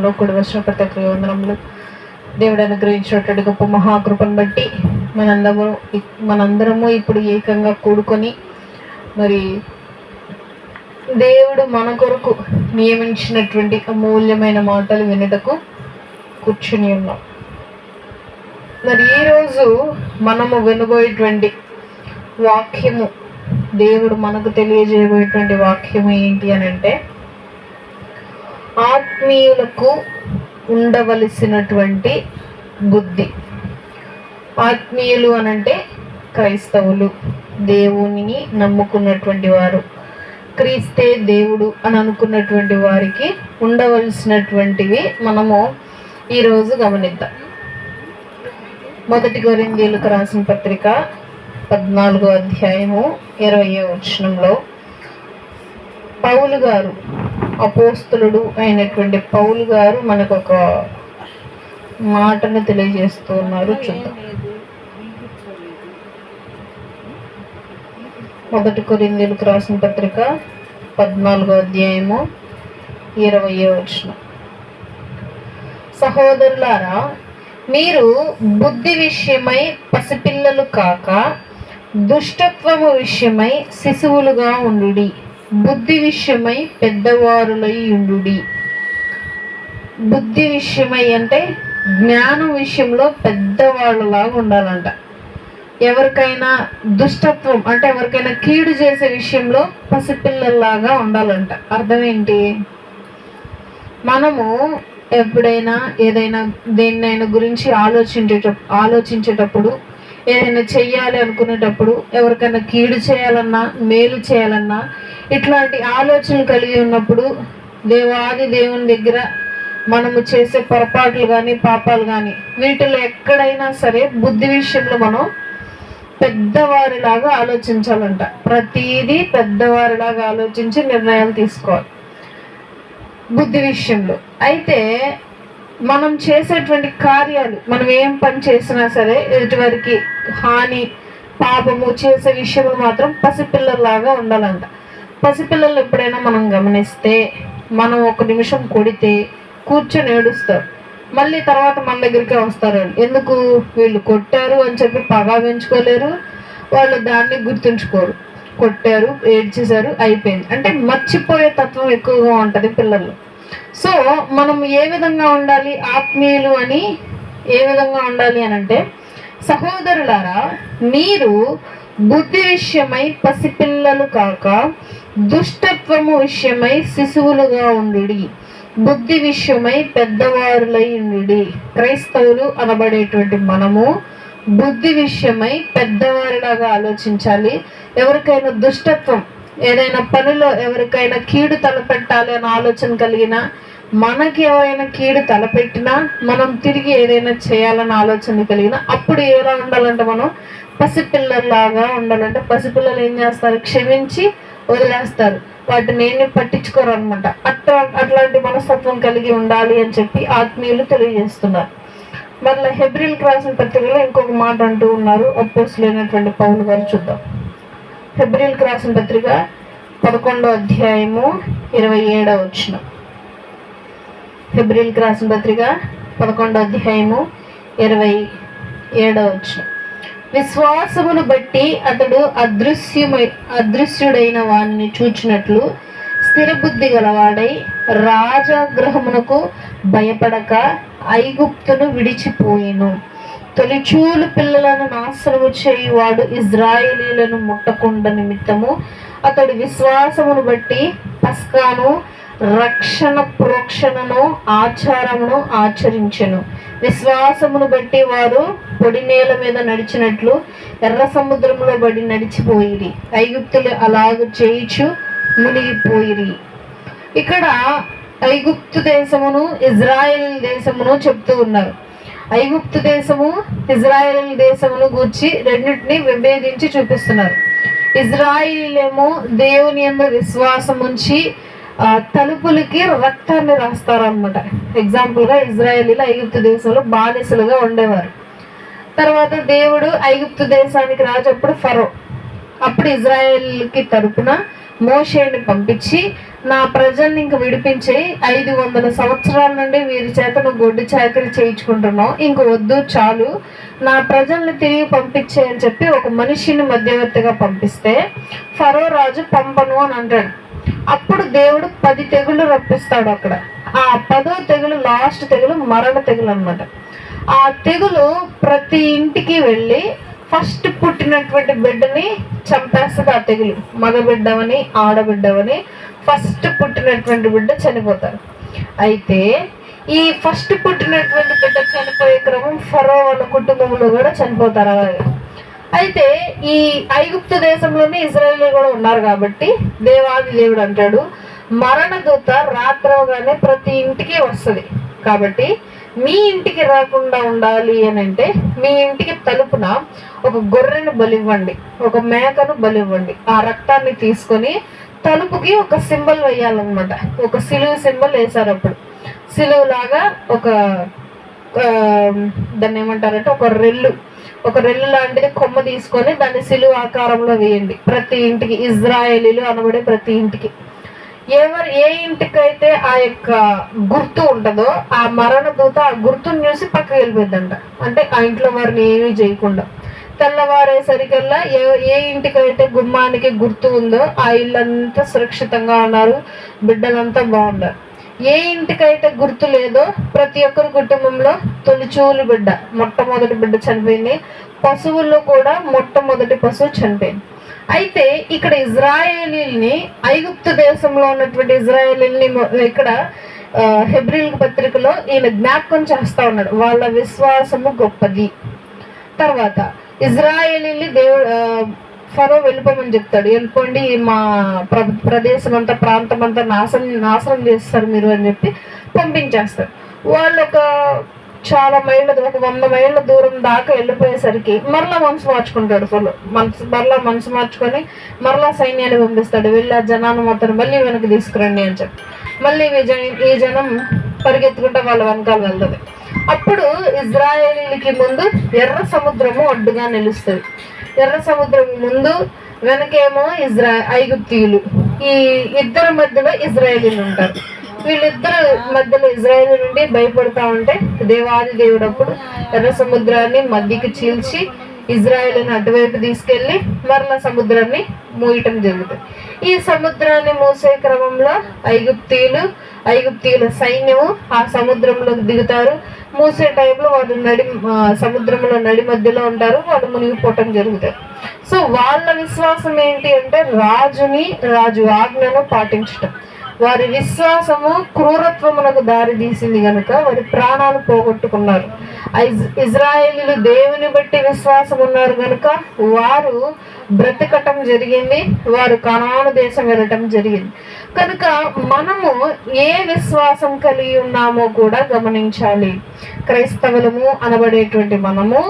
నామంలో కూడి వచ్చిన ప్రతి ఒక్క వందనములు. దేవుడు అనుగ్రహించినటువంటి గొప్ప మహాకృపను బట్టి మనందరము ఇప్పుడు ఏకంగా కూడుకొని మరి దేవుడు మన కొరకు నియమించినటువంటి అమూల్యమైన మాటలు వినుటకు కూర్చుని ఉన్నాం. మరి ఈరోజు మనము వినబోయేటువంటి వాక్యము, దేవుడు మనకు తెలియజేయబోయేటువంటి వాక్యము ఏంటి అని అంటే, ఆత్మీయులకు ఉండవలసినటువంటి బుద్ధి. ఆత్మీయులు అనంటే క్రైస్తవులు, దేవునిని నమ్ముకున్నటువంటి వారు, క్రీస్తే దేవుడు అని అనుకున్నటువంటి వారికి ఉండవలసినటువంటివి మనము ఈరోజు గమనిద్దాం. 1 కొరింథీయులకు రాసిన పత్రిక 14వ అధ్యాయము 20వ వచనంలో పౌలు గారు, అపోస్తలుడు అయినటువంటి పౌలు గారు మనకు ఒక మాటను తెలియజేస్తూ ఉన్నారు. చూద్దాం. 1 కొరింథీయులకు రాసిన పత్రిక 14వ అధ్యాయము 20వ వచనం. సహోదరులారా, మీరు బుద్ధి విషయమై పసిపిల్లలు కాక దుష్టత్వము విషయమై శిశువులుగా ఉండుడి, బుద్ధి విషయమై పెద్దవారులై ఉండుడి. బుద్ధి విషయమై అంటే జ్ఞానం విషయంలో పెద్దవాళ్ళలాగా ఉండాలంట. ఎవరికైనా దుష్టత్వం అంటే ఎవరికైనా కీడు చేసే విషయంలో పసిపిల్లల్లాగా ఉండాలంట. అర్థం ఏంటి? మనము ఎప్పుడైనా ఏదైనా దేన్నైనా గురించి ఆలోచించేటప్పుడు, ఏదైనా చెయ్యాలి అనుకునేటప్పుడు, ఎవరికైనా కీడు చేయాలన్నా మేలు చేయాలన్నా ఇట్లాంటి ఆలోచనలు కలిగి ఉన్నప్పుడు దేవాది దేవుని దగ్గర మనము చేసే పొరపాట్లు కానీ పాపాలు కానీ వీటిలో ఎక్కడైనా సరే బుద్ధి విషయంలో మనం పెద్దవారిలాగా ఆలోచించాలంట. ప్రతిదీ పెద్దవారిలాగా ఆలోచించి నిర్ణయాలు తీసుకోవాలి బుద్ధి విషయంలో. అయితే మనం చేసేటువంటి కార్యాలు, మనం ఏం పని చేసినా సరే ఎదుటివారికి హాని పాపము చేసే విషయంలో మాత్రం పసిపిల్లలాగా ఉండాలంట. పసిపిల్లలు ఎప్పుడైనా మనం గమనిస్తే, మనం 1 నిమిషం కొడితే కూర్చొని ఏడుస్తారు, మళ్ళీ తర్వాత మన దగ్గరికే వస్తారు. ఎందుకు? వీళ్ళు కొట్టారు అని చెప్పి పగా పెంచుకోలేరు, వాళ్ళు దాన్ని గుర్తుంచుకోరు. కొట్టారు, ఏడ్చేశారు, అయిపోయింది అంటే మర్చిపోయే తత్వం ఎక్కువగా ఉంటుంది పిల్లలు. సో మనం ఏ విధంగా ఉండాలి ఆత్మీయులు అని, ఏ విధంగా ఉండాలి అని అంటే, సహోదరులారా, మీరు బుద్ధి విషయమై పసిపిల్లలు కాక దుష్టత్వము విషయమై శిశువులుగా ఉండుడి, బుద్ధి విషయమై పెద్దవారులై ఉండుడి. క్రైస్తవులు అనబడేటువంటి మనము బుద్ధి విషయమై పెద్దవారిలాగా ఆలోచించాలి. ఎవరికైనా దుష్టత్వం, ఏదైనా పనిలో ఎవరికైనా కీడు తలపెట్టాలి అనే ఆలోచన కలిగినా, మనకి ఎవరైనా కీడు తలపెట్టినా, మనం తిరిగి ఏదైనా చేయాలన్న ఆలోచన కలిగినా, అప్పుడు ఎలా ఉండాలంటే మనం పసిపిల్లలాగా ఉండాలంటే, పసిపిల్లలు ఏం చేస్తారు? క్షమించి వదిలేస్తారు, వాటిని ఏమి పట్టించుకోరు అనమాట. అట్లాంటి మనస్తత్వం కలిగి ఉండాలి అని చెప్పి ఆత్మీయులు తెలియజేస్తున్నారు. మళ్ళీ హెబ్రీయులకు రాసిన పత్రికలో ఇంకొక మాట అంటూ ఉన్నారు అపోస్తలుడైనటువంటి పౌలు గారు. చూద్దాం. హెబ్రీయులకు రాసిన పత్రిక 11వ అధ్యాయము 27వ వచనం. హెబ్రీయులకు రాసిన పత్రిక 11వ అధ్యాయము 27వ వచనం. విశ్వాసమును బట్టి అతడు అదృశ్యుడైన వానిని చూచినట్లు స్థిరబుద్ధి గలవాడై రాజగృహమునకు భయపడక ఐగుప్తును విడిచిపోయిను. తొలిచూలు పిల్లలను నాశనము చేయువాడు ఇజ్రాయేలీలను ముట్టకుండా నిమిత్తము అతడు విశ్వాసమును బట్టి పస్కాను రక్షణ ప్రోక్షణను ఆచారమును ఆచరించెను. విశ్వాసమును బట్టి వారు పొడి నేల మీద నడిచినట్లు ఎర్ర సముద్రంలో బడి నడిచిపోయిరి, ఐగుప్తులు అలాగ చేయిచు మునిగిపోయిరి. ఇక్కడ ఐగుప్తు దేశమును ఇజ్రాయెల్ దేశమును చెప్తూ ఉన్నారు. ఐగుప్తు దేశము ఇజ్రాయెల్ దేశమును గూర్చి రెండింటిని విభేదించి చూపిస్తున్నారు. ఇజ్రాయిలేమో దేవుని యందు విశ్వాసం ఉంచి తలుపులకి రక్తాన్ని రాస్తారు అనమాట. ఎగ్జాంపుల్గా ఇజ్రాయేలీలు ఐగుప్తు దేశంలో బానిసలుగా ఉండేవారు. తర్వాత దేవుడు ఐగుప్తు దేశానికి రాజప్పుడు ఫరో, అప్పుడు ఇజ్రాయేల్కి తరపున మోషేని పంపించి నా ప్రజల్ని ఇంక విడిపించి 500 సంవత్సరాల నుండి వీరి చేత నువ్వు గొడ్డు చాకరీ చేయించుకుంటున్నావు, ఇంక వద్దు చాలు, నా ప్రజల్ని తిరిగి పంపించే అని చెప్పి ఒక మనిషిని మధ్యవర్తిగా పంపిస్తే ఫరో రాజు పంపను అని అంటాడు. అప్పుడు దేవుడు 10 తెగులు రప్పిస్తాడు అక్కడ. ఆ 10వ తెగులు లాస్ట్ తెగులు మరణ తెగులు అనమాట. ఆ తెగులు ప్రతి ఇంటికి వెళ్ళి ఫస్ట్ పుట్టినటువంటి బిడ్డని చంపేస్తుంది. ఆ తెగులు మగబిడ్డవని ఆడబిడ్డవని ఫస్ట్ పుట్టినటువంటి బిడ్డ చనిపోతారు. అయితే ఈ ఫస్ట్ పుట్టినటువంటి బిడ్డ చనిపోయే క్రమం ఫరో వాళ్ళ కుటుంబంలో కూడా చనిపోతారు అలాగే. అయితే ఈ ఐగుప్తు దేశంలోనే ఇజ్రాయేలు కూడా ఉన్నారు కాబట్టి దేవాది దేవుడు అంటాడు, మరణ దూత రాత్రవగానే ప్రతి ఇంటికి వస్తుంది కాబట్టి మీ ఇంటికి రాకుండా ఉండాలి అని అంటే మీ ఇంటికి తలుపున ఒక గొర్రెను బలివ్వండి, ఒక మేకను బలివ్వండి. ఆ రక్తాన్ని తీసుకొని తలుపుకి ఒక సింబల్ వేయాలన్నమాట. ఒక సిలువు సింబల్ వేశారు. అప్పుడు సిలువు లాగా ఒక దాన్ని ఏమంటారంటే ఒక రెల్లు లాంటిది కొమ్మ తీసుకొని దాన్ని సిలువు ఆకారంలో వేయండి ప్రతి ఇంటికి. ఇజ్రాయేలీలు అనబడే ప్రతి ఇంటికి ఏ ఇంటికైతే ఆ యొక్క గుర్తు ఉంటుందో ఆ మరణ దూత ఆ గుర్తుని చూసి పక్కకి వెళ్ళిపోద్దంట. అంటే ఆ ఇంట్లో వారిని ఏమీ చేయకుండా తెల్లవారేసరికల్లా ఏ ఇంటికైతే గుమ్మానికి గుర్తు ఉందో ఆ ఇల్లంతా సురక్షితంగా ఉన్నారు, బిడ్డలంతా బాగున్నారు. ఏ ఇంటికైతే గుర్తు లేదో ప్రతి ఒక్కరి కుటుంబంలో తొలిచూలు బిడ్డ, మొట్టమొదటి బిడ్డ చనిపోయింది. పశువుల్లో కూడా మొట్టమొదటి పశువు చనిపోయింది. అయితే ఇక్కడ ఇజ్రాయేలీల్ని, ఐగుప్తు దేశంలో ఉన్నటువంటి ఇజ్రాయేలీల్ని ఇక్కడ హెబ్రీల్ పత్రికలో ఈయన జ్ఞాపకం చేస్తా ఉన్నాడు. వాళ్ళ విశ్వాసము గొప్పది. తర్వాత ఇజ్రాయేలీల్ని దేవుడు ఫరో వెళ్ళిపోమని చెప్తాడు. వెళ్ళిపోండి, మా ప్రదేశం అంతా ప్రాంతం అంతా నాశనం చేస్తారు మీరు అని చెప్పి పంపించేస్తారు. వాళ్ళు చాలా మైళ్ళ, ఒక 100 మైళ్ళ దూరం దాకా వెళ్ళిపోయేసరికి మరలా మనసు మార్చుకుంటాడు ఫరో. మరలా మనసు మార్చుకొని మరలా సైన్యాన్ని పంపిస్తాడు. వెళ్ళి ఆ జనాన్ని మొత్తం మళ్ళీ వెనక్కి తీసుకురండి అని చెప్పి మళ్ళీ ఈ జనం పరిగెత్తుకుంటే వాళ్ళ వెనకాల వెళ్తుంది. అప్పుడు ఇజ్రాయేలీలకి ముందు ఎర్ర సముద్రము అడ్డుగా నిలుస్తుంది. ఎర్ర సముద్రం ముందు వెనకేమో ఐగుప్తీయులు. ఈ ఇద్దరి మధ్యలో ఇజ్రాయేలీలు ఉంటారు. వీళ్ళిద్దరు మధ్యలో ఇజ్రాయేల్ నుండి భయపడతా ఉంటే దేవాది దేవుడు అప్పుడు ఎర్ర సముద్రాన్ని మధ్యకి చీల్చి ఇజ్రాయేల్ని అటువైపు తీసుకెళ్లి మరలా సముద్రాన్ని మూయటం జరుగుతుంది. ఈ సముద్రాన్ని మూసే క్రమంలో ఐగుప్తీయుల సైన్యము ఆ సముద్రంలోకి దిగుతారు. మూసే టైంలో వాళ్ళు సముద్రంలో నడి మధ్యలో ఉంటారు, వాళ్ళు మునిగిపోవటం జరుగుతుంది. సో వాళ్ళ విశ్వాసం ఏంటి అంటే రాజు ఆజ్ఞను పాటించటం. వారి విశ్వాసము క్రూరత్వమునకు దారి తీసింది కనుక వారి ప్రాణాలు పోగొట్టుకున్నారు. ఇజ్రాయేలీలు దేవుని బట్టి విశ్వాసం ఉన్నారు కనుక వారు బ్రతకటం జరిగింది, వారు కనాను దేశం వెళ్ళటం జరిగింది. కనుక మనము ఏ విశ్వాసం కలిగి ఉన్నామో కూడా గమనించాలి. క్రైస్తవులము అనబడేటువంటి మనము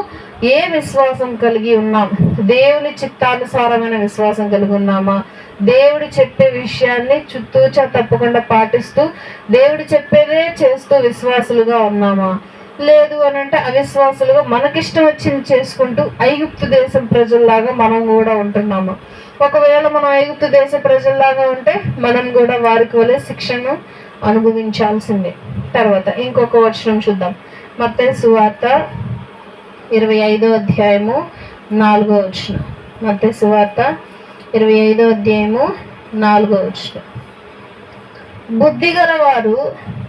ఏ విశ్వాసం కలిగి ఉన్నాం? దేవుని చిత్తానుసారమైన విశ్వాసం కలిగి ఉన్నామా? దేవుడు చెప్పే విషయాన్ని చుట్టూచా తప్పకుండా పాటిస్తూ దేవుడు చెప్పేదే చేస్తూ విశ్వాసులుగా ఉన్నామా? లేదు అని అంటే అవిశ్వాసులుగా మనకిష్టం వచ్చింది చేసుకుంటూ ఐగుప్తు దేశం ప్రజల్లాగా మనం కూడా ఉంటున్నాము. ఒకవేళ మనం ఐగుప్తు దేశ ప్రజల్లాగా ఉంటే మనం కూడా వారికి వలె శిక్షను అనుభవించాల్సిందే. తర్వాత ఇంకొక వచనం చూద్దాం. మత్తయి సువార్త 25వ అధ్యాయము 4వ వచనం. మత్తయి సువార్త 25వ అధ్యాయము 4వ వచనం. బుద్ధిగల వారు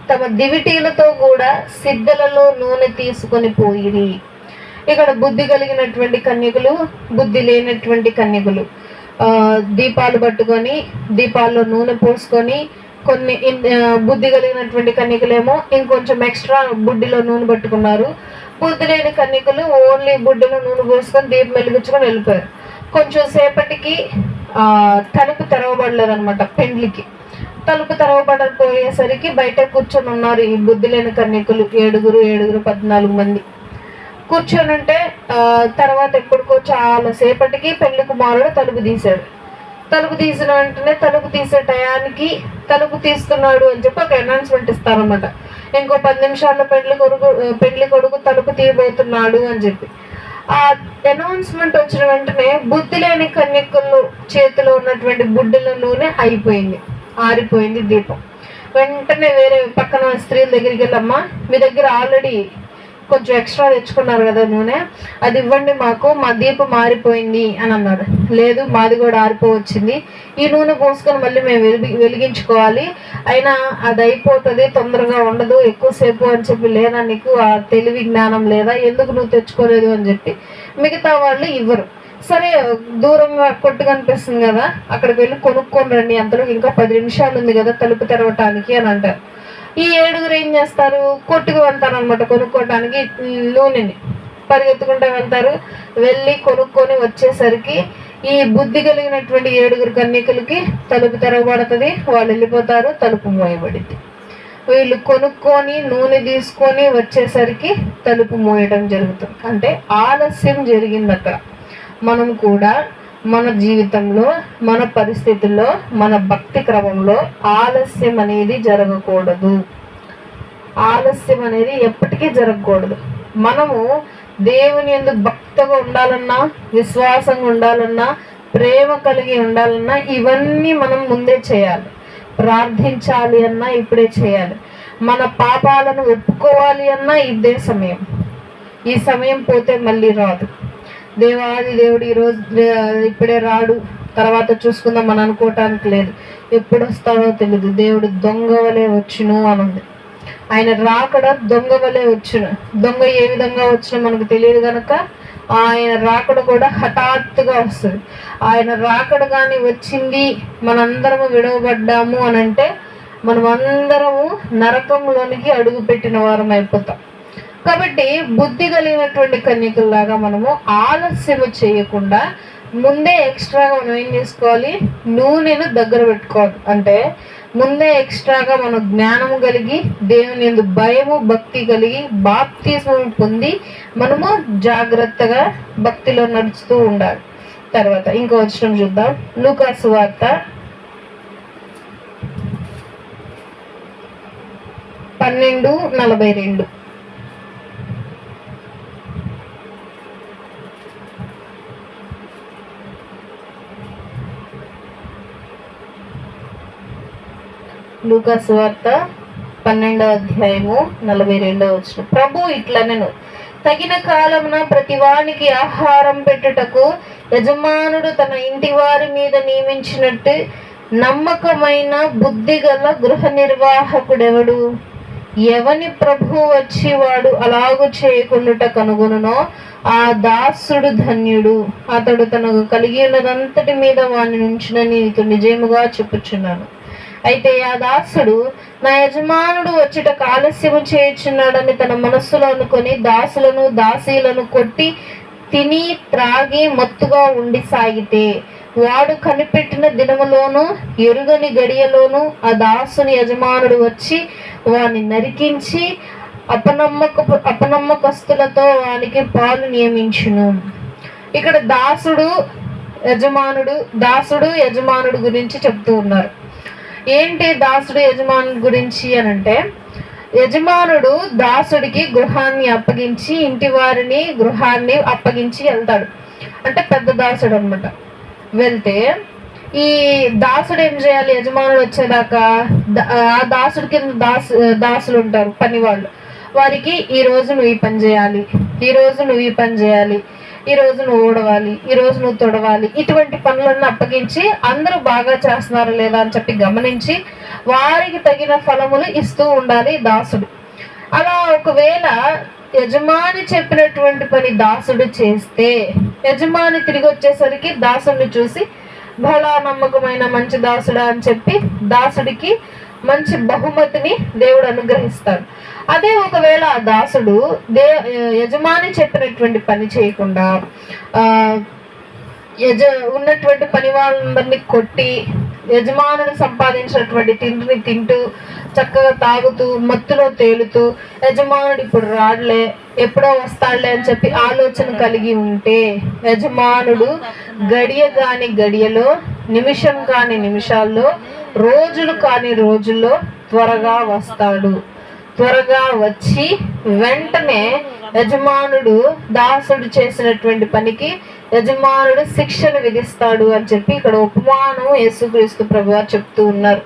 తమ దివిటీలతో కూడా సిద్ధలలో నూనె తీసుకొని పోయిరి. ఇక్కడ బుద్ధి కలిగినటువంటి కన్యకులు, బుద్ధి లేనటువంటి కన్యకులు దీపాలు పట్టుకొని దీపాల్లో నూనె పోసుకొని, కొన్ని బుద్ధి కలిగినటువంటి కన్యకులేమో ఇంకొంచెం ఎక్స్ట్రా బుడ్డిలో నూనె పట్టుకున్నారు. బుద్ధి లేని కన్యకులు ఓన్లీ బుడ్డిలో నూనె పోసుకొని దీపం వెలిగించుకొని వెళ్ళిపోయారు. కొంచెం సేపటికి తలుపు తెరవబడలేదు అనమాట. పెండ్లికి తలుపు తెరవబడకపోయేసరికి బయట కూర్చొని ఉన్నారు ఈ బుద్ధి లేని కన్యకులు. ఏడుగురు 14 మంది కూర్చొని ఉంటే తర్వాత ఎప్పటికో చాలా సేపటికి పెళ్లి కుమారుడు తలుపు తీశాడు. తలుపు తీసిన వెంటనే తలుపు తీసే టయానికి తలుపు తీస్తున్నాడు అని చెప్పి ఒక అనౌన్స్మెంట్ ఇస్తారనమాట. ఇంకో 10 నిమిషాల్లో పెళ్లి కొడుకు తలుపు తీయబోతున్నాడు అని చెప్పి. ఆ అనౌన్స్మెంట్ వచ్చిన వెంటనే బుద్ధి లేని కన్యకలు చేతిలో ఉన్నటువంటి బుడ్డల నూనె అయిపోయింది, ఆరిపోయింది దీపం. వెంటనే వేరే పక్కన స్త్రీల దగ్గరికి వెళ్ళమ్మా, మీ దగ్గర ఆల్రెడీ కొంచెం ఎక్స్ట్రా తెచ్చుకున్నారు కదా నూనె, అది ఇవ్వండి మాకు, మా దీపం ఆరిపోయింది అని అన్నాడు. లేదు, మాది కూడా ఆరిపోవచ్చింది, ఈ నూనె పోసుకొని మళ్ళీ మేము వెలిగించుకోవాలి, అయినా అది అయిపోతుంది, తొందరగా ఉండదు ఎక్కువసేపు అని చెప్పి. లేదా నీకు ఆ తెలివి జ్ఞానం లేదా, ఎందుకు నువ్వు తెచ్చుకోలేదు అని చెప్పి మిగతా వాళ్ళు ఇవ్వరు. సరే, దూరంగా కొట్టు కనిపిస్తుంది కదా, అక్కడికి వెళ్ళి కొనుక్కొని రండి, అంతలో ఇంకా 10 నిమిషాలు ఉంది కదా తలుపు తెరవటానికి అని అంటారు. ఈ 7 ఏం చేస్తారు, కొట్టుకు వెళ్తారు అనమాట కొనుక్కోవటానికి నూనెని. పరిగెత్తుకుంటూ వెళ్తారు. వెళ్ళి కొనుక్కొని వచ్చేసరికి ఈ బుద్ధి కలిగినటువంటి 7 కన్యకులకి తలుపు తెరవబడుతుంది. వాళ్ళు వెళ్ళిపోతారు, తలుపు మోయబడింది. వీళ్ళు కొనుక్కొని నూనె తీసుకొని వచ్చేసరికి తలుపు మోయడం జరుగుతుంది. అంటే ఆలస్యం జరిగింది అక్కడ. మనం కూడా మన జీవితంలో, మన పరిస్థితుల్లో, మన భక్తి క్రమంలో ఆలస్యం అనేది జరగకూడదు. ఆలస్యం అనేది ఎప్పటికీ జరగకూడదు. మనము దేవుని యందు భక్తిగా ఉండాలన్నా, విశ్వాసంగా ఉండాలన్నా, ప్రేమ కలిగి ఉండాలన్నా ఇవన్నీ మనం ముందే చేయాలి. ప్రార్థించాలి అన్నా ఇప్పుడే చేయాలి. మన పాపాలను ఒప్పుకోవాలి అన్నా ఇదే సమయం. ఈ సమయం పోతే మళ్ళీ రాదు. దేవాది దేవుడు ఈరోజు ఇప్పుడే రాడు, తర్వాత చూసుకుందాం అని అనుకోవటానికి లేదు. ఎప్పుడు వస్తాడో తెలియదు. దేవుడు దొంగ వలె వచ్చును అనుంది. ఆయన రాకడ దొంగ వలె వచ్చును. దొంగ ఏ విధంగా వచ్చినా మనకు తెలియదు కనుక ఆయన రాకడ కూడా హఠాత్తుగా వస్తుంది. ఆయన రాకడ కానీ వచ్చింది, మనందరము విడవబడ్డాము అని అంటే మనమందరము నరకంలోనికి అడుగు పెట్టిన వారం అయిపోతాం. కాబట్టి బుద్ధి కలిగినటువంటి కన్యకుల్లాగా మనము ఆలస్యము చేయకుండా ముందే ఎక్స్ట్రాగా మనం ఏం చేసుకోవాలి, నూనెను దగ్గర పెట్టుకోవాలి. అంటే ముందే ఎక్స్ట్రాగా మనం జ్ఞానము కలిగి, దేవుని యందు భయము భక్తి కలిగి, బాప్తిస్మం పొంది మనము జాగ్రత్తగా భక్తిలో నడుస్తూ ఉండాలి. తర్వాత ఇంకో వచనం చూద్దాం. లూకా సువార్త 12:42. లూకా సువార్త 12:42. ప్రభు ఇట్లనెను, తగిన కాలమున ప్రతివానికి ఆహారం పెట్టుటకు యజమానుడు తన ఇంటి వారి మీద నియమించినట్టు నమ్మకమైన బుద్ధిగల గృహ నిర్వాహకుడెవడు? ఎవని ప్రభు వచ్చి వాడు అలాగు చేయకుండుట కనుగొనునో ఆ దాసుడు ధన్యుడు. అతడు తనకు కలిగి ఉన్నదంతటి మీద వాని నుంచునని నీకు నిజముగా చెప్పుచున్నాను. అయితే ఆ దాసుడు నా యజమానుడు వచ్చుట ఆలస్యము చేయుచున్నాడని తన మనస్సులో అనుకొని దాసులను దాసీలను కొట్టి తిని త్రాగి మత్తుగా ఉండి సాగితే, వాడు కనిపెట్టిన దినములోను ఎరుగని గడియలోను ఆ దాసుని యజమానుడు వచ్చి వాని నరికించి అపనమ్మకస్తులతో వానికి పాలు నియమించును. ఇక్కడ దాసుడు యజమానుడు గురించి చెప్తూ ఉన్నారు. ఏంటి దాసుడు యజమానుడి గురించి అని అంటే, యజమానుడు దాసుడికి గృహాన్ని అప్పగించి, ఇంటి వారిని గృహాన్ని అప్పగించి వెళ్తాడు. అంటే పెద్ద దాసుడు అనమాట. వెళ్తే ఈ దాసుడు ఏం చేయాలి, యజమానుడు వచ్చేదాకా ఆ దాసుడి కింద దాసులు ఉంటారు, పని వాళ్ళు. వారికి ఈ రోజు నువ్వు ఈ పని చేయాలి, ఈ రోజు నువ్వు ఈ పని చేయాలి, ఈ రోజు నువ్వు ఊడవాలి, ఈ రోజు నువ్వు తొడవాలి, ఇటువంటి పనులను అప్పగించి అందరూ బాగా చేస్తున్నారా లేదా అని చెప్పి గమనించి వారికి తగిన ఫలములు ఇస్తూ ఉండాలి దాసుడు. అలా ఒకవేళ యజమాని చెప్పినటువంటి పని దాసుడు చేస్తే, యజమాని తిరిగి వచ్చేసరికి దాసుడిని చూసి బలా నమ్మకమైన మంచి దాసుడా అని చెప్పి దాసుడికి మంచి బహుమతిని దేవుడు అనుగ్రహిస్తాడు. అదే ఒకవేళ ఆ దాసుడు యజమాని చెప్పినటువంటి పని చేయకుండా ఉన్నటువంటి పని వాళ్ళందరినీ కొట్టి యజమానుడు సంపాదించినటువంటి తిండిని తింటూ చక్కగా తాగుతూ మత్తులో తేలుతూ, యజమానుడు ఇప్పుడు రాడులే ఎప్పుడో వస్తాడులే అని చెప్పి ఆలోచన కలిగి ఉంటే, యజమానుడు గడియ కాని గడియలో, నిమిషం కాని నిమిషాల్లో, రోజులు కాని రోజుల్లో త్వరగా వస్తాడు. త్వరగా వచ్చి వెంటనే యజమానుడు దాసుడు చేసినటువంటి పనికి యజమానుడు శిక్షను విధిస్తాడు అని చెప్పి ఇక్కడ ఉపమానం యేసుక్రీస్తు ప్రభువారు చెప్తూ ఉన్నారు.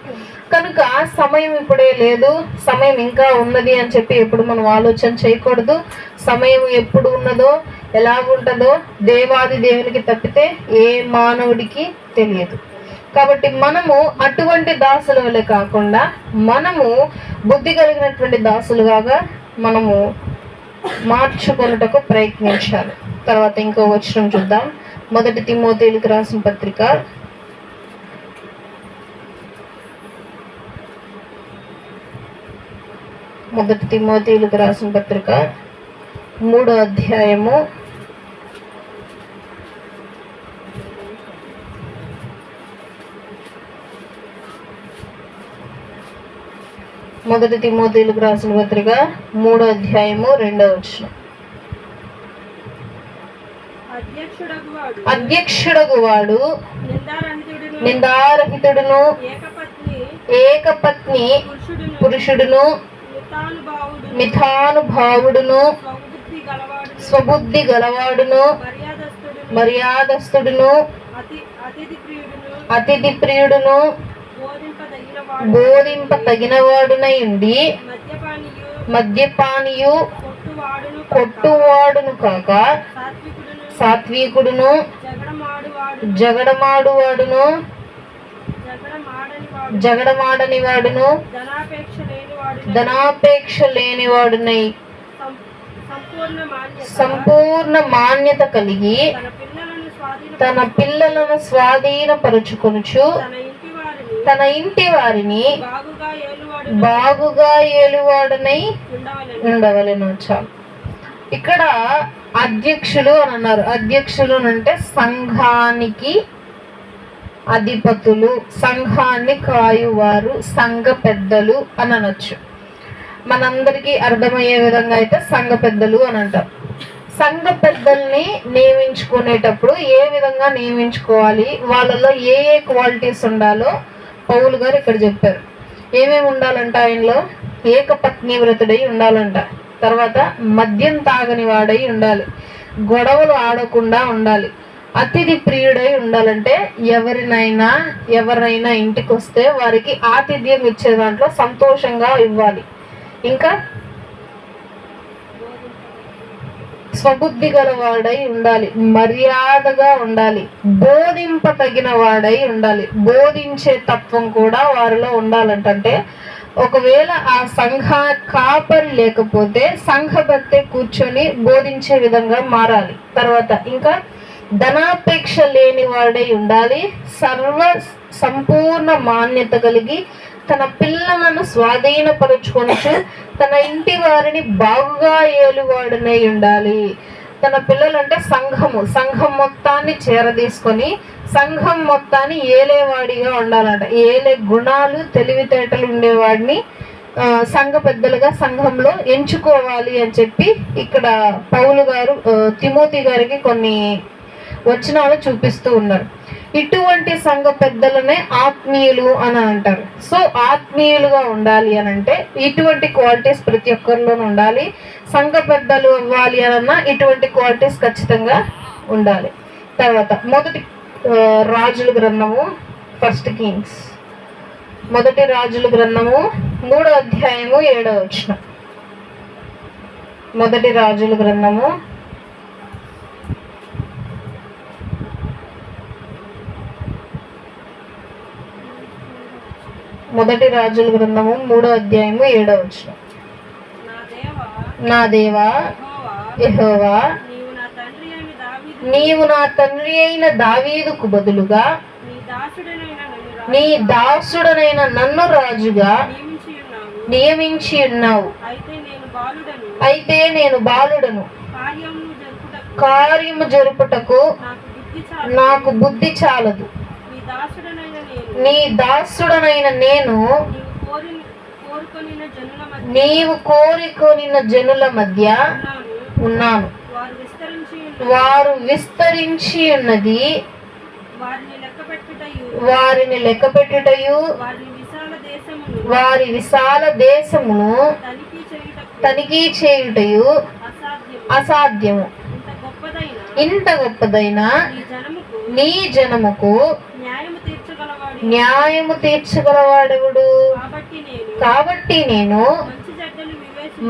కనుక సమయం ఇప్పుడే లేదు, సమయం ఇంకా ఉన్నది అని చెప్పి ఎప్పుడు మనం ఆలోచన చేయకూడదు. సమయం ఎప్పుడు ఉన్నదో ఎలాగుంటుందో దేవాది దేవునికి తప్పితే ఏ మానవుడికి తెలియదు. కాబట్టి మనము అటువంటి దాసుల వలె కాకుండా మనము బుద్ధి కలిగినటువంటి దాసులుగా మనము మార్చుకొనుటకు ప్రయత్నించాలి. తర్వాత ఇంకో వచనం చూద్దాం. 1 తిమోతేయులకు రాసిన పత్రిక 1 తిమోతేయులకు రాసిన పత్రిక 3వ అధ్యాయము 1 తిమోతేయులకు రాసిన పత్రిక 3వ అధ్యాయము 2వ వచనం. అధ్యక్షుడగువాడు నిందారహితుడును ఏకపత్ని పురుషుడును మితానుభావుడును స్వబుద్ధి గలవాడును మర్యాదస్తుడును అతిథి ప్రియుడును బోధింప తగినవాడునై ఉండి మద్యపానియు కొట్టువాడును కాక సాత్వికుడును జగడమాడని వాడును ధనాపేక్ష లేనివాడునై సంపూర్ణ మాన్యత కలిగి తన పిల్లలను స్వాధీనపరుచుకొనుచు తన ఇంటి వారిని బాగుగా ఏలువాడనై ఉండవలెను. చాలు. ఇక్కడ అధ్యక్షులు అని అన్నారు. అధ్యక్షులు అంటే సంఘానికి అధిపతులు, సంఘాన్ని కాయువారు, సంఘ పెద్దలు అని అనొచ్చు. మనందరికీ అర్థమయ్యే విధంగా అయితే సంఘ పెద్దలు అని అంటారు. సంఘ పెద్దల్ని నియమించుకునేటప్పుడు ఏ విధంగా నియమించుకోవాలి, వాళ్ళలో ఏ ఏ క్వాలిటీస్ ఉండాలో పౌలు గారు ఇక్కడ చెప్పారు. ఏమేమి ఉండాలంట? ఆయనలో ఏకపత్ని వ్రతుడై ఉండాలంట. తర్వాత మద్యం తాగని వాడై ఉండాలి, గొడవలు ఆడకుండా ఉండాలి, అతిథి ప్రియుడై ఉండాలంటే ఎవరైనా ఇంటికి వస్తే వారికి ఆతిథ్యం ఇచ్చే దాంట్లో సంతోషంగా ఇవ్వాలి. ఇంకా స్వబుద్ధి గల వాడై ఉండాలి, మర్యాదగా ఉండాలి, బోధింప తగిన వాడై ఉండాలి. బోధించే తత్వం కూడా వారిలో ఉండాలంటే ఒకవేళ ఆ సంఘ కాపరి లేకపోతే సంఘ భక్తే కూర్చొని బోధించే విధంగా మారాలి. తర్వాత ఇంకా ధనాపేక్ష లేని వాడై ఉండాలి, సంపూర్ణ మాన్యత కలిగి తన పిల్లలను స్వాధీనపరుచుకొనుచు తన ఇంటి వారిని బాగుగా ఏలువాడనై ఉండాలి. తన పిల్లలంటే సంఘం మొత్తాన్ని చేరదీసుకొని సంఘం మొత్తాన్ని ఏలేవాడిగా ఉండాలంట. ఏలే గుణాలు తెలివితేటలు ఉండేవాడిని సంఘ పెద్దలుగా సంఘంలో ఎంచుకోవాలి అని చెప్పి ఇక్కడ పౌలు గారు తిమోతి గారికి కొన్ని వచనాలు చూపిస్తూ ఉన్నారు. ఇటువంటి సంఘ పెద్దలనే ఆత్మీయులు అని అంటారు. సో ఆత్మీయులుగా ఉండాలి అని అంటే ఇటువంటి క్వాలిటీస్ ప్రతి ఒక్కరిలోనూ ఉండాలి. సంఘ పెద్దలు అవ్వాలి అనన్నా ఇటువంటి క్వాలిటీస్ ఖచ్చితంగా ఉండాలి. తర్వాత 1 రాజుల గ్రంథము 1 కింగ్స్ 1 రాజుల గ్రంథము 3వ అధ్యాయము 7వ వచనం. 1 రాజుల గ్రంథము 3వ అధ్యాయము 7వ వచనం. నా దేవా యెహోవా, నీవు నా తండ్రి అయిన దావీదుకు బదులుగా నీ దాసుడనైన నన్ను రాజుగా నియమించి ఉన్నావు. అయితే నేను బాలుడను, కార్యము జరుపుటకు నాకు బుద్ధి చాలదు. నీ దాసుడనైన నేను నీవు కోరుకొనిన జనుల మధ్య ఉన్నాను. వారు విస్తరించి ఉన్నది, వారిని లెక్కపెట్టుటయు వారి విశాల దేశమును తనిఖీ చేయుటయు అసాధ్యము. ఇంత గొప్పదైన నీ జనముకు న్యాయము తీర్చగలవాడెవడు? కాబట్టి నేను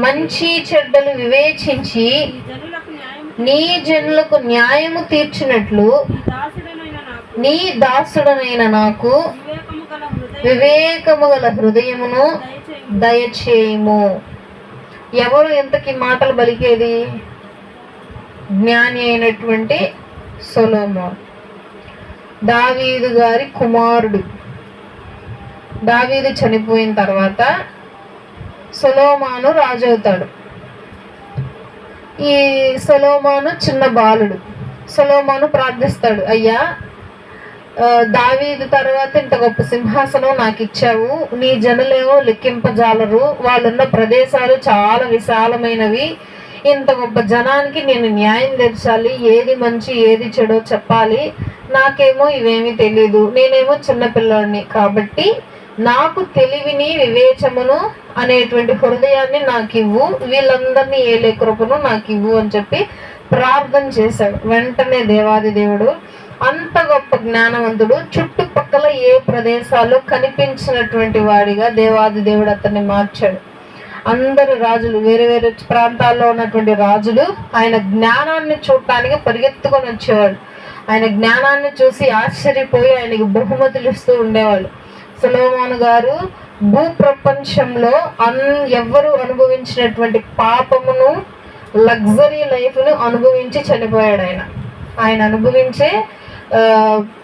మంచి చెడ్డలు వివేచించి నీ జనులకు న్యాయము తీర్చినట్లు నీ దాసుడనైన నాకు వివేకము గల హృదయమును దయచేయము. ఎవరు ఎంతకి మాటలు పలికేది? జ్ఞాని అయినటువంటి సొలొమోను, దావీదు గారి కుమారుడు. దావీదు చనిపోయిన తర్వాత సొలొమోను రాజు అవుతాడు. ఈ సొలొమోను చిన్న బాలుడు. సొలొమోను ప్రార్థిస్తాడు, అయ్యా దావీదు తర్వాత ఇంత గొప్ప సింహాసనం నాకు ఇచ్చావు, నీ జనులేమో లెక్కింపజాలరు, వాళ్ళున్న ప్రదేశాలు చాలా విశాలమైనవి, ఇంత గొప్ప జనానికి నేను న్యాయం తెచ్చాలి, ఏది మంచి ఏది చెడో చెప్పాలి, నాకేమో ఇవేమీ తెలీదు, నేనేమో చిన్నపిల్లాడిని, కాబట్టి నాకు తెలివిని వివేచమును అనేటువంటి హృదయాన్ని నాకు ఇవ్వు, వీళ్ళందరినీ ఏలే కృపను నాకు ఇవ్వు అని చెప్పి ప్రార్థన చేశాడు. వెంటనే దేవాది దేవుడు, అంత గొప్ప జ్ఞానవంతుడు, చుట్టుపక్కల ఏ ప్రదేశాల్లో కనిపించినటువంటి వాడిగా దేవాది దేవుడు అతన్ని మార్చాడు. అందరు రాజులు, వేరే వేరే ప్రాంతాల్లో ఉన్నటువంటి రాజులు ఆయన జ్ఞానాన్ని చూడటానికి పరిగెత్తుకొని వచ్చేవాళ్ళు. ఆయన జ్ఞానాన్ని చూసి ఆశ్చర్యపోయి ఆయనకి బహుమతులు ఇస్తూ ఉండేవాళ్ళు. సొలొమోను గారు భూప్రపంచంలో ఎవ్వరు అనుభవించినటువంటి పాపమును, లగ్జరీ లైఫ్ను అనుభవించి చనిపోయాడు. ఆయన అనుభవించే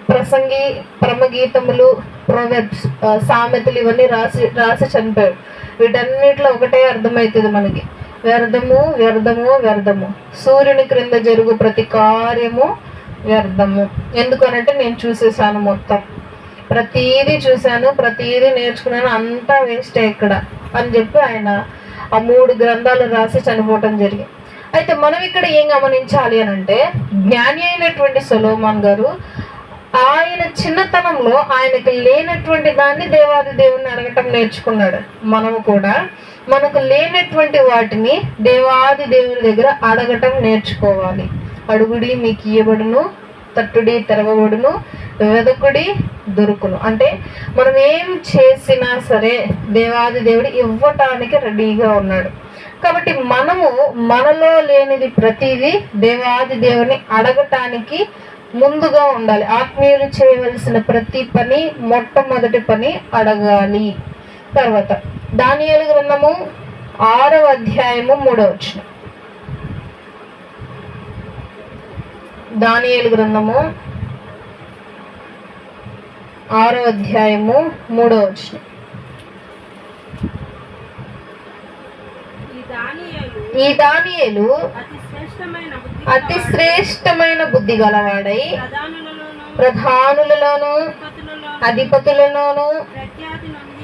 ప్రసంగి, పరమగీతములు, ప్రొవెర్బ్స్, సామెతలు ఇవన్నీ రాసి చనిపోయాడు. వీటన్నిటిలో ఒకటే అర్థమవుతుంది మనకి, వ్యర్థము వ్యర్థము వ్యర్థము, సూర్యుని క్రింద జరుగు ప్రతి కార్యము వ్యర్థము. ఎందుకనంటే నేను చూసేసాను, మొత్తం ప్రతీది చూశాను, ప్రతీది నేర్చుకున్నాను, అంతా వేస్టే ఇక్కడ అని చెప్పి ఆయన ఆ 3 గ్రంథాలు రాసి చనిపోవటం జరిగింది. అయితే మనం ఇక్కడ ఏం గమనించాలి అని అంటే, జ్ఞాని అయినటువంటి సొలొమోను గారు ఆయన చిన్నతనంలో ఆయనకి లేనటువంటి దాన్ని దేవాది దేవుని అడగటం నేర్చుకున్నాడు. మనము కూడా మనకు లేనటువంటి వాటిని దేవాది దేవుని దగ్గర అడగటం నేర్చుకోవాలి. అడుగుడి మీకు ఇయ్యబడును, తట్టుడి తెరవబడును, వెదకుడి దొరుకును. అంటే మనం ఏం చేసినా సరే దేవాది దేవుడు ఇవ్వటానికి రెడీగా ఉన్నాడు. కాబట్టి మనము మనలో లేనిది ప్రతిదీ దేవాది దేవుని అడగటానికి ముందుగా ఉండాలి. ఆత్మీయులు చేయవలసిన ప్రతి పని, మొట్టమొదటి పని అడగాలి. తర్వాత దానియేలు గ్రంథము 6వ అధ్యాయము 3వ వచనం. దానియేలు గ్రంథము 6వ అధ్యాయము 3వ వచనం. ఈ దానియేలు అతి శ్రేష్టమైన బుద్ధి గలవాడై ప్రధానులలోను అధిపతులలోను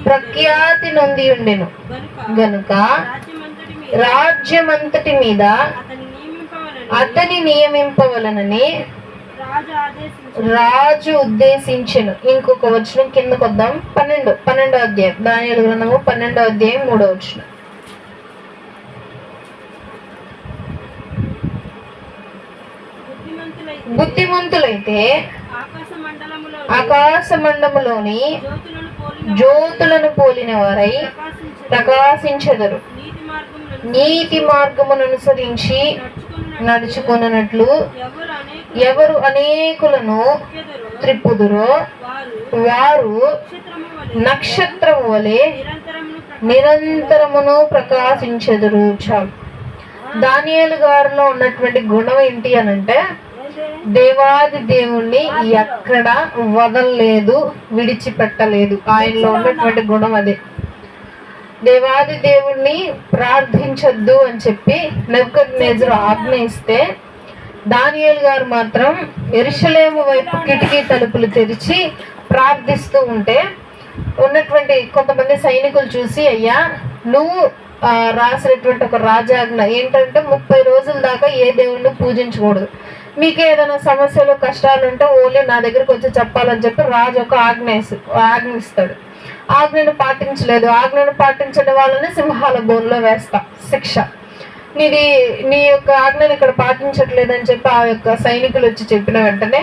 ప్రఖ్యాతి నొంది ఉండెను గనుక రాజ్యమంతటి మీద అతని నియమింపవలనని రాజు ఉద్దేశించెను. ఇంకొక వచనం కిందకు వద్దాం. 12వ అధ్యాయం, దానియేలు గ్రంథము 12వ అధ్యాయం 3వ వచనం. బుద్ధిమంతులైతే ఆకాశ మండములోని జ్యోతులను పోలిన వారై ప్రకాశించెదరు, నీతి మార్గమును అనుసరించి నడుచుకున్నట్లు ఎవరు అనేకులను త్రిప్పుదురో వారు నక్షత్రము వలె నిరంతరమును ప్రకాశించెదరు. చాలు. దానియేలు గారిలో ఉన్నటువంటి గుణం ఏంటి అనంటే, దేవాది దేవుణ్ణి ఎక్కడ వదలలేదు, విడిచిపెట్టలేదు. ఆయనలో ఉన్నటువంటి గుణం అదే. దేవాది దేవుణ్ణి ప్రార్థించొద్దు అని చెప్పి నెబుకద్నెజరు ఆజ్ఞ ఇస్తే, దానియేలు గారు మాత్రం యెరూషలేము వైపు కిటికీ తలుపులు తెరిచి ప్రార్థిస్తూ ఉంటే ఉన్నటువంటి కొంతమంది సైనికులు చూసి, అయ్యా నువ్వు రాసినటువంటి ఒక రాజాజ్ఞ ఏంటంటే 30 రోజుల దాకా ఏ దేవుణ్ణి పూజించకూడదు, మీకే ఏదైనా సమస్యలు కష్టాలు ఉంటే ఓన్లీ నా దగ్గరకు వచ్చి చెప్పాలని చెప్పి రాజు ఒక ఆజ్ఞ ఇస్తాడు. ఆజ్ఞను పాటించలేదు, ఆజ్ఞను పాటించడం వాళ్ళని సింహాల బోన్లో వేస్తా, శిక్ష. నీ యొక్క ఆజ్ఞను ఇక్కడ పాటించట్లేదని చెప్పి ఆ యొక్క సైనికులు వచ్చి చెప్పిన వెంటనే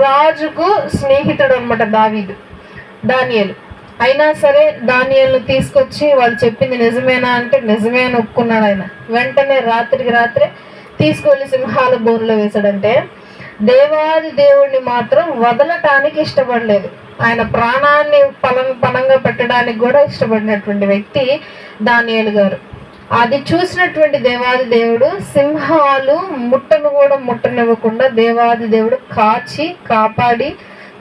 రాజుకు స్నేహితుడు అనమాట దానియేలు. అయినా సరే దానియేలును తీసుకొచ్చి వాళ్ళు చెప్పింది నిజమేనా అంటే నిజమే అని ఒప్పుకున్నాడు ఆయన. వెంటనే రాత్రికి రాత్రే తీసుకువెళ్ళి సింహాల బోన్లో వేశాడంటే దేవాది దేవుడిని మాత్రం వదలటానికి ఇష్టపడలేదు. ఆయన ప్రాణాన్ని పణంగా పెట్టడానికి కూడా ఇష్టపడినటువంటి వ్యక్తి దానియేలు గారు. అది చూసినటువంటి దేవాది దేవుడు సింహాలు ముట్టను కూడా ముట్టనివ్వకుండా దేవాది దేవుడు కాపాడి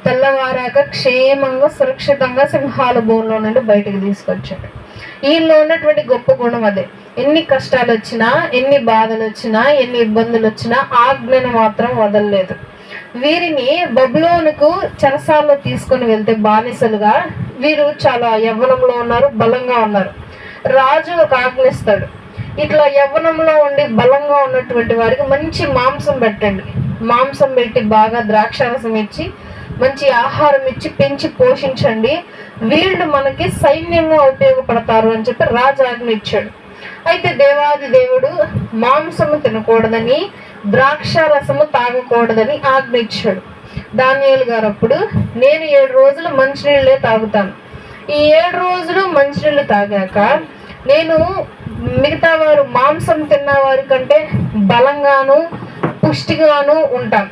తెల్లవారాక క్షేమంగా సురక్షితంగా సింహాల బోన్లో నుండి బయటకు తీసుకొచ్చాడు. వీళ్ళలో ఉన్నటువంటి గొప్ప గుణం అదే. ఎన్ని కష్టాలు వచ్చినా, ఎన్ని బాధలు వచ్చినా, ఎన్ని ఇబ్బందులు వచ్చినా ఆజ్ఞను మాత్రం వదలలేదు. వీరిని బబులోనుకు చెరసాల్లో తీసుకొని వెళ్తే బానిసలుగా వీరు చాలా యవ్వనంలో ఉన్నారు, బలంగా ఉన్నారు. రాజు ఒక ఆజ్ఞ ఇస్తాడు, ఇట్లా యవ్వనంలో ఉండి బలంగా ఉన్నటువంటి వారికి మంచి మాంసం పెట్టండి, మాంసం పెట్టి బాగా ద్రాక్షారసం ఇచ్చి మంచి ఆహారం ఇచ్చి పెంచి పోషించండి, వీళ్ళు మనకి సైన్యంగా ఉపయోగపడతారు అని చెప్పి రాజు ఆజ్ఞ ఇచ్చాడు. అయితే దేవాది దేవుడు మాంసము తినకూడదని, ద్రాక్షారసము తాగకూడదని ఆజ్ఞ ఇచ్చాడు. దానియేలు గారు అప్పుడు నేను 7 రోజులు మంచినీళ్ళే తాగుతాను, ఈ 7 రోజులు మంచినీళ్ళు తాగాక నేను మిగతా వారు మాంసం తిన్న వారి కంటే బలంగాను పుష్టిగాను ఉంటాను.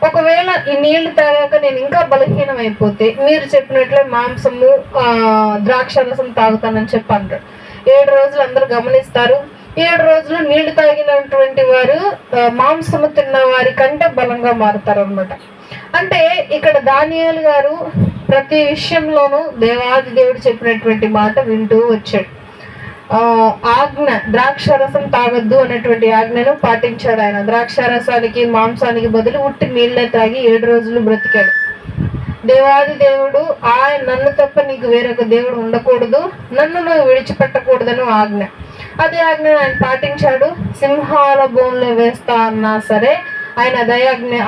ఒకవేళ ఈ నీళ్లు తాగాక నేను ఇంకా బలహీనం అయిపోతే మీరు చెప్పినట్లే మాంసము ద్రాక్షారసం తాగుతానని చెప్పి అంటాడు. 7 రోజులు అందరూ గమనిస్తారు. 7 రోజులు నీళ్లు తాగినటువంటి వారు మాంసము తిన్న వారి కంటే బలంగా మారుతారు అనమాట. అంటే ఇక్కడ దానియేలు గారు ప్రతి విషయంలోనూ దేవాది దేవుడు చెప్పినటువంటి మాట వింటూ వచ్చాడు. ఆజ్ఞ ద్రాక్షారసం తాగొద్దు అనేటువంటి ఆజ్ఞను పాటించాడు ఆయన. ద్రాక్షారసానికి మాంసానికి బదులు ఉట్టి నీళ్ళే తాగి 7 రోజులు బ్రతికాడు. దేవాది దేవుడు నన్ను తప్ప నీకు వేరొక దేవుడు ఉండకూడదు, నన్ను నువ్వు విడిచిపెట్టకూడదని ఆజ్ఞ. అదే ఆజ్ఞను ఆయన పాటించాడు. సింహాల బోన్లో వేస్తా అన్నా సరే ఆయన అదే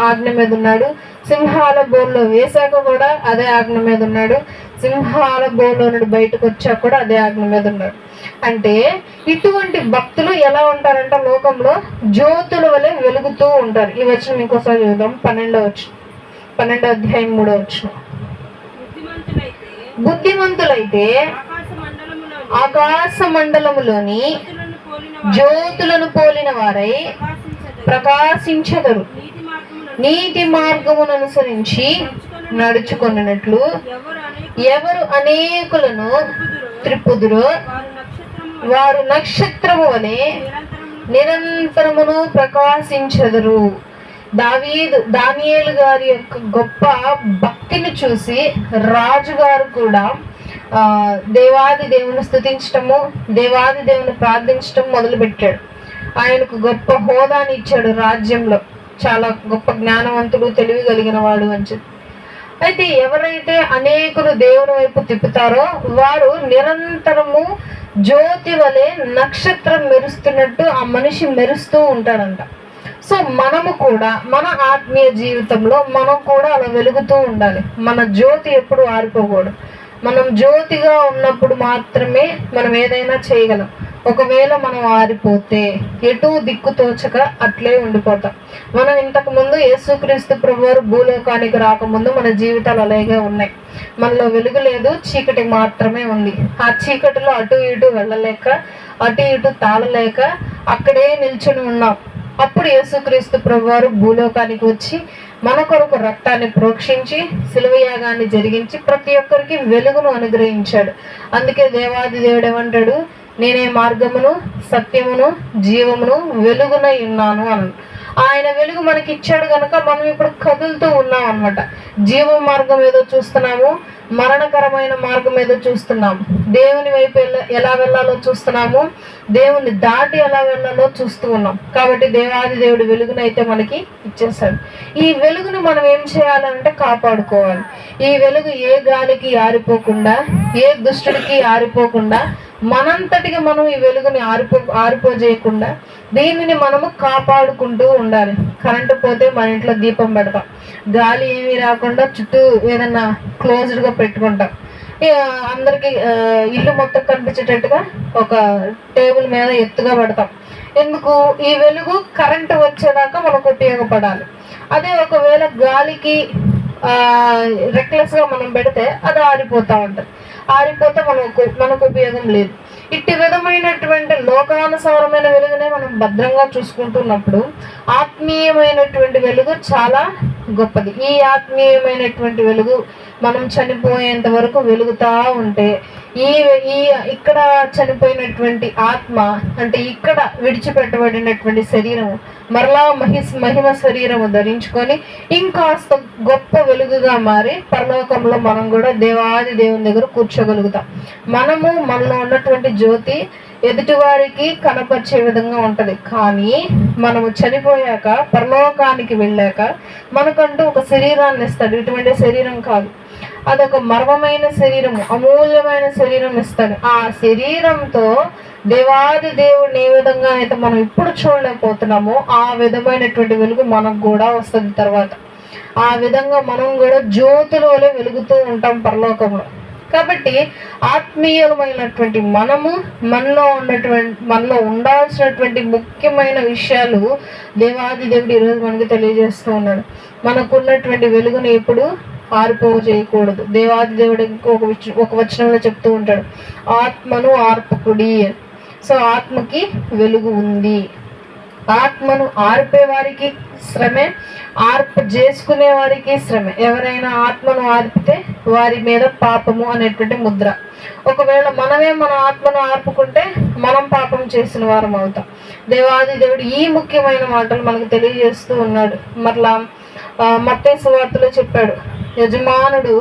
ఆజ్ఞ మీద ఉన్నాడు. సింహాల బోన్లో వేశాక కూడా అదే ఆజ్ఞ మీద ఉన్నాడు. సింహాల బోన్లో నుండి బయటకు వచ్చాక కూడా అదే ఆజ్ఞ మీద ఉన్నాడు. అంటే ఇటువంటి భక్తులు ఎలా ఉంటారంటే లోకంలో జ్యోతుల వలె వెలుగుతూ ఉంటారు. ఈ వచనం ఇంకోసారి చూద్దాం. 12వ అధ్యాయం 3వ వచనం. బుద్ధిమంతులైతే ఆకాశ మండలములోని జ్యోతులను పోలిన వారై ప్రకాశించెదరు, నీతి మార్గమును అనుసరించి నడుచుకొనున్నట్లు ఎవరు అనేకులను త్రిప్పుదురో వారు నక్షత్రము వలె నిరంతరమును ప్రకాశించెదరు. దానియేలు గారి యొక్క గొప్ప భక్తిని చూసి రాజుగారు కూడా దేవాది దేవుని స్తుతించటము, దేవాది దేవుని ప్రార్థించటం మొదలుపెట్టాడు. ఆయనకు గొప్ప హోదాని ఇచ్చాడు రాజ్యంలో. చాలా గొప్ప జ్ఞానవంతుడు, తెలివి కలిగిన వాడు అని చెప్పి. అయితే ఎవరైతే అనేకులు దేవుని వైపు తిప్పుతారో వారు నిరంతరము జ్యోతి వలె నక్షత్రం మెరుస్తున్నట్టు ఆ మనిషి మెరుస్తూ ఉంటాడంట. సో మనము కూడా మన ఆత్మీయ జీవితంలో మనం కూడా అలా వెలుగుతూ ఉండాలి. మన జ్యోతి ఎప్పుడు ఆరిపోకూడదు. మనం జ్యోతిగా ఉన్నప్పుడు మాత్రమే మనం ఏదైనా చేయగలం. ఒకవేళ మనం ఆరిపోతే ఎటు దిక్కు తోచక అట్లే ఉండిపోతాం. మనం ఇంతకు ముందు యేసుక్రీస్తు ప్రభువారు భూలోకానికి రాకముందు మన జీవితాలు అలాగే ఉన్నాయి. మనలో వెలుగు లేదు, చీకటి మాత్రమే ఉంది. ఆ చీకటిలో అటు ఇటు వెళ్ళలేక, అటు ఇటు తాళలేక అక్కడే నిల్చుని ఉన్నాం. అప్పుడు యేసుక్రీస్తు ప్రభువారు భూలోకానికి వచ్చి మన కొరకు రక్తాన్ని ప్రోక్షించి శిలువయాగాన్ని జరిగించి ప్రతి ఒక్కరికి వెలుగును అనుగ్రహించాడు. అందుకే దేవాది దేవుడు ఏమంటాడు, నేనే మార్గమును సత్యమును జీవమును వెలుగునై ఉన్నాను అని. ఆయన వెలుగు మనకి ఇచ్చాడు కనుక మనం ఇప్పుడు కదులుతూ ఉన్నాం అన్నమాట. జీవ మార్గం ఏదో చూస్తున్నాము, మరణకరమైన మార్గం ఏదో చూస్తున్నాము. దేవుని వైపు ఎలా వెళ్ళాలో చూస్తున్నాము, దేవుని దాటి ఎలా వెళ్ళాలో చూస్తూ ఉన్నాం. కాబట్టి దేవాది దేవుడు వెలుగునైతే మనకి ఇచ్చేసాడు. ఈ వెలుగును మనం ఏం చేయాలంటే కాపాడుకోవాలి. ఈ వెలుగు ఏ గాలికి ఆరిపోకుండా, ఏ దుష్టుడికి ఆరిపోకుండా, మనంతటిగా మనం ఈ వెలుగుని ఆరిపోజేయకుండా దీనిని మనము కాపాడుకుంటూ ఉండాలి. కరెంటు పోతే మన ఇంట్లో దీపం పెడతాం, గాలి ఏమీ రాకుండా చుట్టూ ఏదన్నా క్లోజ్డ్గా పెట్టుకుంటాం. అందరికి ఇల్లు మొత్తం కనిపించేటట్టుగా ఒక టేబుల్ మీద ఎత్తుగా పెడతాం. ఎందుకు? ఈ వెలుగు కరెంటు వచ్చేదాకా మనకు ఉపయోగపడాలి. అదే ఒకవేళ గాలికి రెక్లెస్ గా మనం పెడితే అది ఆరిపోతా ఉంటుంది. ఆరిపోతే మనకు ఉపయోగం లేదు. ఇట్టి విధమైనటువంటి లోకానుసారమైన వెలుగునే మనం భద్రంగా చూసుకుంటున్నప్పుడు ఆత్మీయమైనటువంటి వెలుగు చాలా గొప్పది. ఈ ఆత్మీయమైనటువంటి వెలుగు మనం చనిపోయేంత వరకు వెలుగుతా ఉంటే ఈ ఈ ఇక్కడ చనిపోయినటువంటి ఆత్మ అంటే ఇక్కడ విడిచిపెట్టబడినటువంటి శరీరము మరలా మహిమ శరీరము ధరించుకొని ఇంకాస్త గొప్ప వెలుగుగా మారి పరలోకంలో మనం కూడా దేవాది దేవుని దగ్గర కూర్చోగలుగుతాం. మనలో ఉన్నటువంటి జ్యోతి ఎదుటివారికి కనపరిచే విధంగా ఉంటది. కానీ మనము చనిపోయాక పరలోకానికి వెళ్ళాక మనకంటూ ఒక శరీరాన్ని ఇస్తాడు. ఇటువంటి శరీరం కాదు, అదొక మర్మమైన శరీరము, అమూల్యమైన శరీరం ఇస్తాడు. ఆ శరీరంతో దేవాది దేవుడిని ఏ విధంగా అయితే మనం ఇప్పుడు చూడలేకపోతున్నామో ఆ విధమైనటువంటి వెలుగు మనకు కూడా వస్తుంది. తర్వాత ఆ విధంగా మనం కూడా జ్యోతుల వలె వెలుగుతూ ఉంటాం పరలోకంలో. కాబట్టి ఆత్మీయమైనటువంటి మనలో ఉండాల్సినటువంటి ముఖ్యమైన విషయాలు దేవాది దేవుడు ఈరోజు మనకు తెలియజేస్తూ ఉన్నాడు. మనకున్నటువంటి వెలుగుని ఎప్పుడు ఆర్పవు చేయకూడదు. దేవాది దేవుడు ఒక వచనంలో చెప్తూ ఉంటాడు, ఆత్మను ఆర్పకుడి. సో ఆత్మకి వెలుగు ఉంది. ఆత్మను ఆర్పే వారికి శ్రమే, చేసుకునే వారికి శ్రమే. ఎవరైనా ఆత్మను ఆర్పితే వారి మీద పాపము అనేటువంటి ముద్ర. ఒకవేళ మనమే మన ఆత్మను ఆర్పుకుంటే మనం పాపం చేసిన వారం అవుతాం. దేవాది దేవుడు ఈ ముఖ్యమైన మాటలు మనకు తెలియజేస్తూ ఉన్నాడు. మరలా మత్తయి సువార్తలో చెప్పాడు, యజమానుడు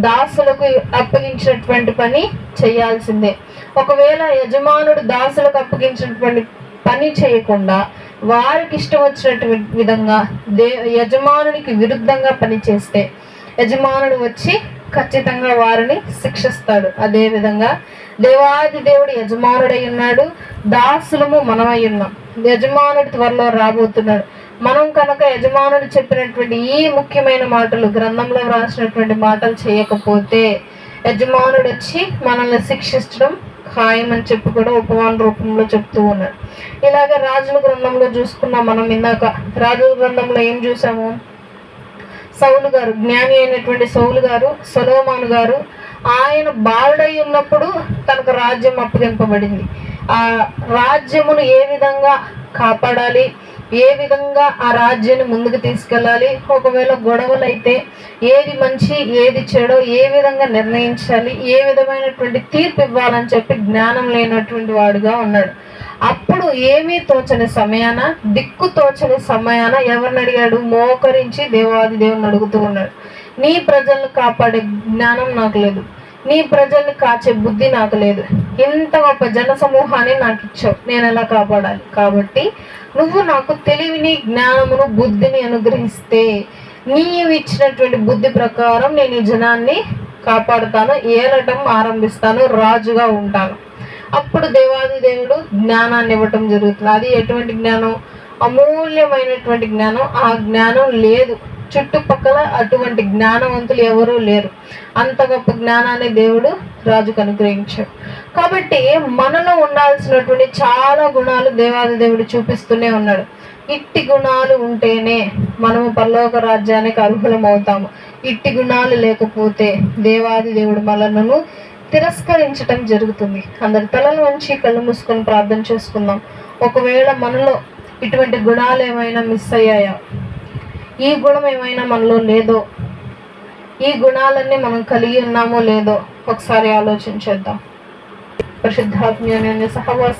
దాసులకు అప్పగించినటువంటి పని చేయాల్సిందే. ఒకవేళ యజమానుడు దాసులకు అప్పగించినటువంటి పని చేయకుండా వారికి ఇష్టం వచ్చినట్టు విధంగా యజమానునికి విరుద్ధంగా పని చేస్తే యజమానుడు వచ్చి ఖచ్చితంగా వారిని శిక్షిస్తాడు. అదే విధంగా దేవాది దేవుడు యజమానుడై ఉన్నాడు, దాసులము మనమై ఉన్నాం. యజమానుడి త్వరలో రాబోతున్నాడు. మనం కనుక యజమానుడు చెప్పినటువంటి ఈ ముఖ్యమైన మాటలు, గ్రంథంలో రాసినటువంటి మాటలు చేయకపోతే యజమానుడు వచ్చి మనల్ని శిక్షించడం ఖాయమని చెప్పి కూడా ఉపమాన రూపంలో చెప్తూ ఉన్నాడు. ఇలాగే రాజుల గ్రంథంలో చూసుకున్నాం. మనం ఇందాక రాజుల గ్రంథంలో ఏం చూసాము? సౌలు గారు, జ్ఞాని అయినటువంటి సౌలు గారు, సొలొమోను గారు, ఆయన బాలుడై ఉన్నప్పుడు తనకు రాజ్యం అప్పగింపబడింది. ఆ రాజ్యమును ఏ విధంగా కాపాడాలి, ఏ విధంగా ఆ రాజ్యాన్ని ముందుకు తీసుకెళ్ళాలి, ఒకవేళ గొడవలు అయితే ఏది మంచి ఏది చెడో ఏ విధంగా నిర్ణయించాలి, ఏ విధమైనటువంటి తీర్పు ఇవ్వాలని చెప్పి జ్ఞానం లేనటువంటి వాడుగా ఉన్నాడు. అప్పుడు ఏమీ తోచని సమయాన, దిక్కు తోచని సమయాన ఎవరిని అడిగాడు? మోకరించి దేవాది దేవుని అడుగుతూ ఉన్నాడు. నీ ప్రజలను కాపాడే జ్ఞానం నాకు లేదు, నీ ప్రజల్ని కాచే బుద్ధి నాకు లేదు, ఇంత గొప్ప జన సమూహాన్ని నాకు ఇచ్చావు, నేను ఎలా కాపాడాలి? కాబట్టి నువ్వు నాకు తెలివిని, జ్ఞానమును, బుద్ధిని అనుగ్రహిస్తే నీవు ఇచ్చినటువంటి బుద్ధి ప్రకారం నేను ఈ జనాన్ని కాపాడుతాను, ఏలటం ఆరంభిస్తాను, రాజుగా ఉంటాను. అప్పుడు దేవాది దేవుడు జ్ఞానాన్ని ఇవ్వటం జరుగుతుంది. అది ఎటువంటి జ్ఞానం? అమూల్యమైనటువంటి జ్ఞానం. ఆ జ్ఞానం లేదు, చుట్టుపక్కల అటువంటి జ్ఞానవంతులు ఎవరూ లేరు. అంత గొప్ప జ్ఞానాన్ని దేవుడు రాజుకు అనుగ్రహించాడు. కాబట్టి మనలో ఉండాల్సినటువంటి చాలా గుణాలు దేవాది దేవుడు చూపిస్తూనే ఉన్నాడు. ఇట్టి గుణాలు ఉంటేనే మనము పరలోక రాజ్యానికి అర్హులం అవుతాము. ఇట్టి గుణాలు లేకపోతే దేవాది దేవుడు మనలను తిరస్కరించటం జరుగుతుంది. అందరి తలలు వంచి కళ్ళు మూసుకొని ప్రార్థన చేసుకుందాం. ఒకవేళ మనలో ఇటువంటి గుణాలు ఏమైనా మిస్ అయ్యాయా, ఈ గుణం ఏమైనా మనలో లేదో, ఈ గుణాలన్నీ మనం కలిగి ఉన్నామో లేదో ఒకసారి ఆలోచించేద్దాం. పరిశుద్ధాత్మ సహవాసం